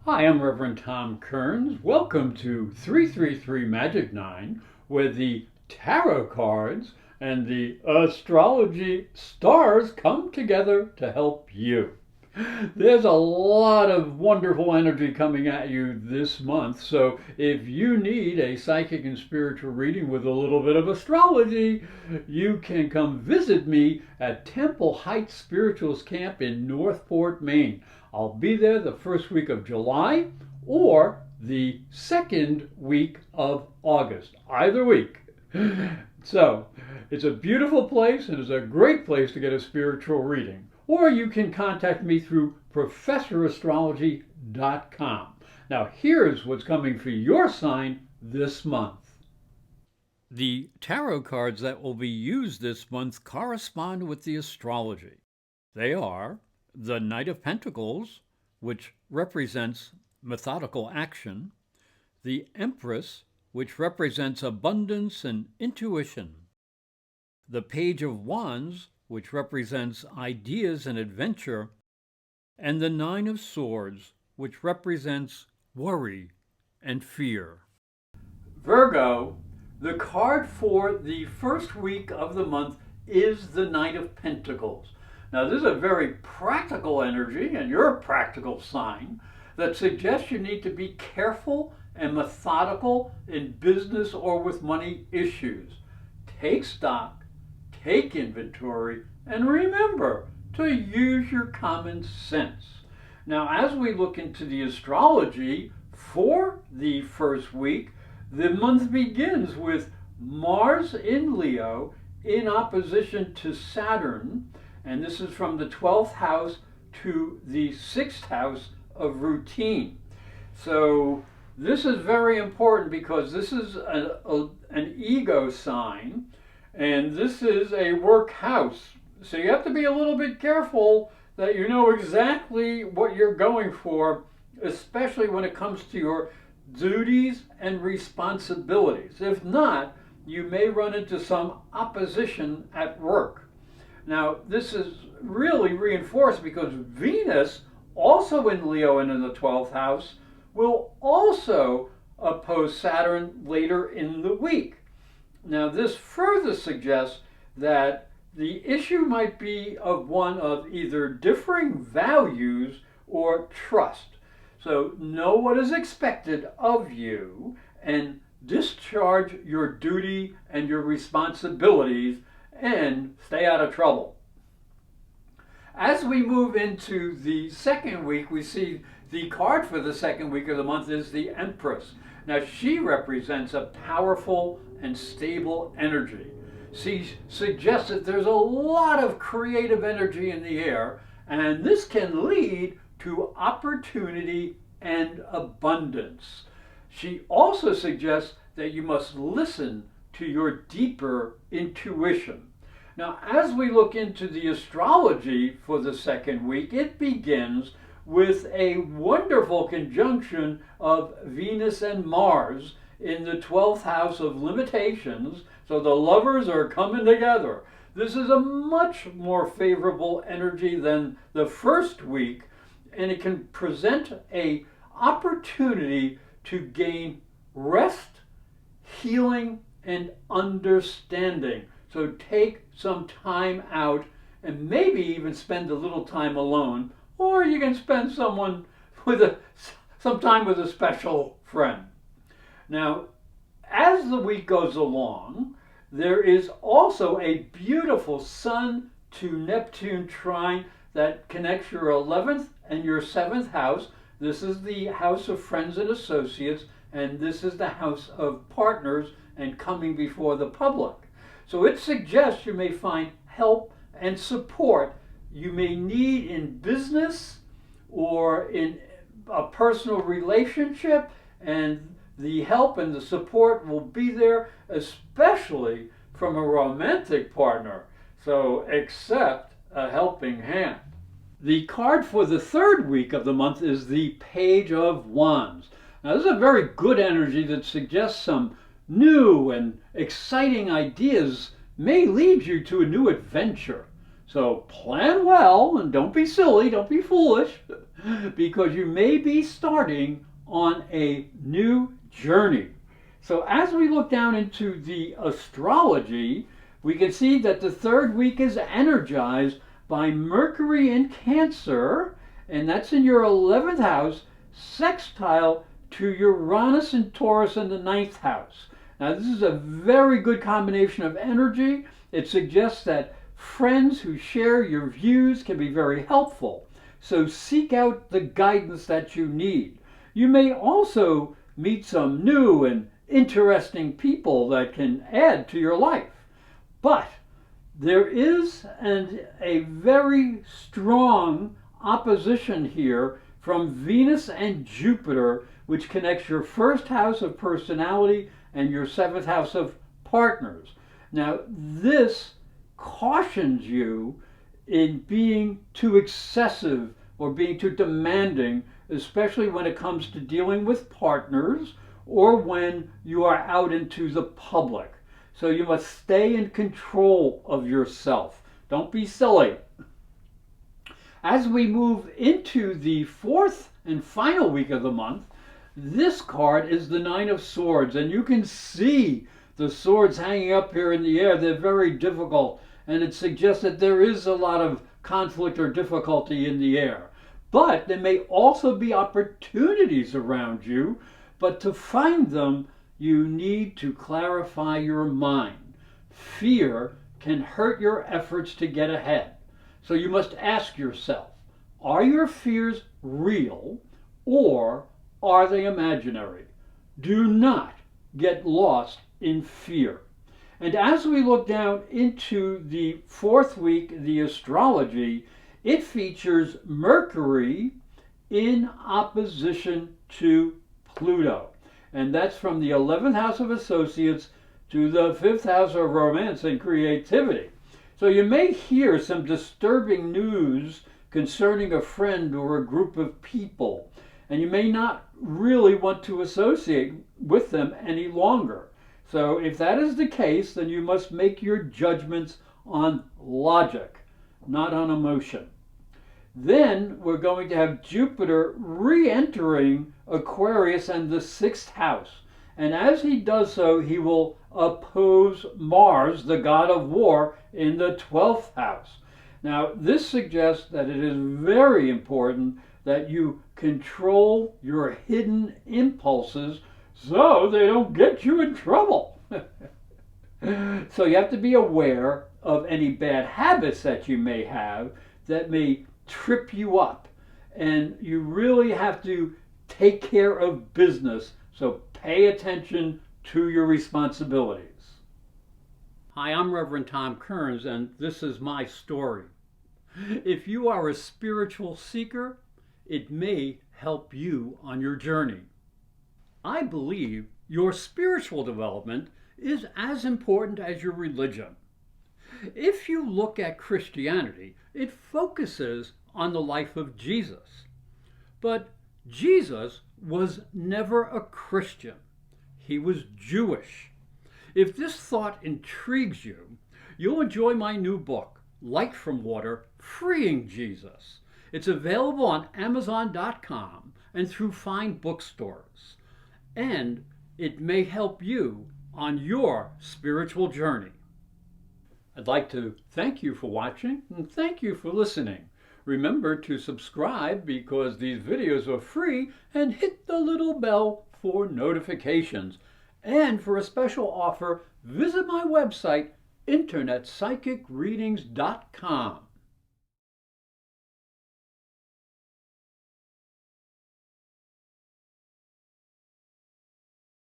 Hi, I'm Reverend Tom Kearns. Welcome to 333 Magic 9, where the tarot cards and the astrology stars come together to help you. There's a lot of wonderful energy coming at you this month, so if you need a psychic and spiritual reading with a little bit of astrology, you can come visit me at Temple Heights Spirituals Camp in Northport, Maine. I'll be there the first week of July or the second week of August, either week. So, it's a beautiful place and it's a great place to get a spiritual reading. Or you can contact me through professorastrology.com. Now, here's what's coming for your sign this month. The tarot cards that will be used this month correspond with the astrology. They are the Knight of Pentacles, which represents methodical action, the Empress, which represents abundance and intuition, the Page of Wands, which represents ideas and adventure, and the Nine of Swords, which represents worry and fear. Virgo, the card for the first week of the month is the Knight of Pentacles. Now, this is a very practical energy, and you're a practical sign, that suggests you need to be careful and methodical in business or with money issues. Take stock, take inventory, and remember to use your common sense. Now, as we look into the astrology for the first week, the month begins with Mars in Leo in opposition to Saturn, and this is from the 12th house to the 6th house of routine. So this is very important because this is an ego sign, and this is a work house. So you have to be a little bit careful that you know exactly what you're going for, especially when it comes to your duties and responsibilities. If not, you may run into some opposition at work. Now, this is really reinforced because Venus, also in Leo and in the 12th house, will also oppose Saturn later in the week. Now, this further suggests that the issue might be of one of either differing values or trust. So know what is expected of you and discharge your duty and your responsibilities and stay out of trouble. As we move into the second week, we see the card for the second week of the month is the Empress. Now, she represents a powerful and stable energy. She suggests that there's a lot of creative energy in the air, and this can lead to opportunity and abundance. She also suggests that you must listen to your deeper intuition. Now, as we look into the astrology for the second week, it begins with a wonderful conjunction of Venus and Mars in the 12th house of limitations, so the lovers are coming together. This is a much more favorable energy than the first week, and it can present an opportunity to gain rest, healing, and understanding. So take some time out and maybe even spend a little time alone, or you can spend some time with a special friend. Now, as the week goes along, there is also a beautiful Sun to Neptune trine that connects your 11th and your 7th house. This is the house of friends and associates, and this is the house of partners and coming before the public. So it suggests you may find help and support you may need in business or in a personal relationship, and the help and the support will be there, especially from a romantic partner. So accept a helping hand. The card for the third week of the month is the Page of Wands. Now, this is a very good energy that suggests some new and exciting ideas may lead you to a new adventure. So plan well and don't be silly, don't be foolish, because you may be starting on a new journey. So as we look down into the astrology, we can see that the third week is energized by Mercury in Cancer, and that's in your 11th house, sextile to Uranus and Taurus in the 9th house. Now this is a very good combination of energy. It suggests that friends who share your views can be very helpful. So seek out the guidance that you need. You may also meet some new and interesting people that can add to your life. But there is a very strong opposition here from Venus and Jupiter, which connects your first house of personality and your 7th house of partners. Now, this cautions you in being too excessive or being too demanding, especially when it comes to dealing with partners or when you are out into the public. So you must stay in control of yourself. Don't be silly. As we move into the 4th and final week of the month, this card is the 9 of Swords, and you can see the swords hanging up here in the air. They're very difficult, and it suggests that there is a lot of conflict or difficulty in the air. But there may also be opportunities around you, but to find them, you need to clarify your mind. Fear can hurt your efforts to get ahead. So you must ask yourself, are your fears real or are they imaginary? Do not get lost in fear. And as we look down into the 4th week, the astrology, it features Mercury in opposition to Pluto. And that's from the 11th house of associates to the 5th house of romance and creativity. So you may hear some disturbing news concerning a friend or a group of people, and you may not really want to associate with them any longer. So if that is the case, then you must make your judgments on logic, not on emotion. Then we're going to have Jupiter re-entering Aquarius and the 6th house. And as he does so, he will oppose Mars, the god of war, in the 12th house. Now, this suggests that it is very important that you control your hidden impulses so they don't get you in trouble. So you have to be aware of any bad habits that you may have that may trip you up. And you really have to take care of business, so pay attention to your responsibilities. Hi, I'm Reverend Tom Kearns, and this is my story. If you are a spiritual seeker, it may help you on your journey. I believe your spiritual development is as important as your religion. If you look at Christianity, it focuses on the life of Jesus. But Jesus was never a Christian. He was Jewish. If this thought intrigues you, you'll enjoy my new book, Light from Water, Freeing Jesus. It's available on Amazon.com and through fine bookstores. And it may help you on your spiritual journey. I'd like to thank you for watching and thank you for listening. Remember to subscribe because these videos are free, and hit the little bell for notifications. And for a special offer, visit my website, internetpsychicreadings.com.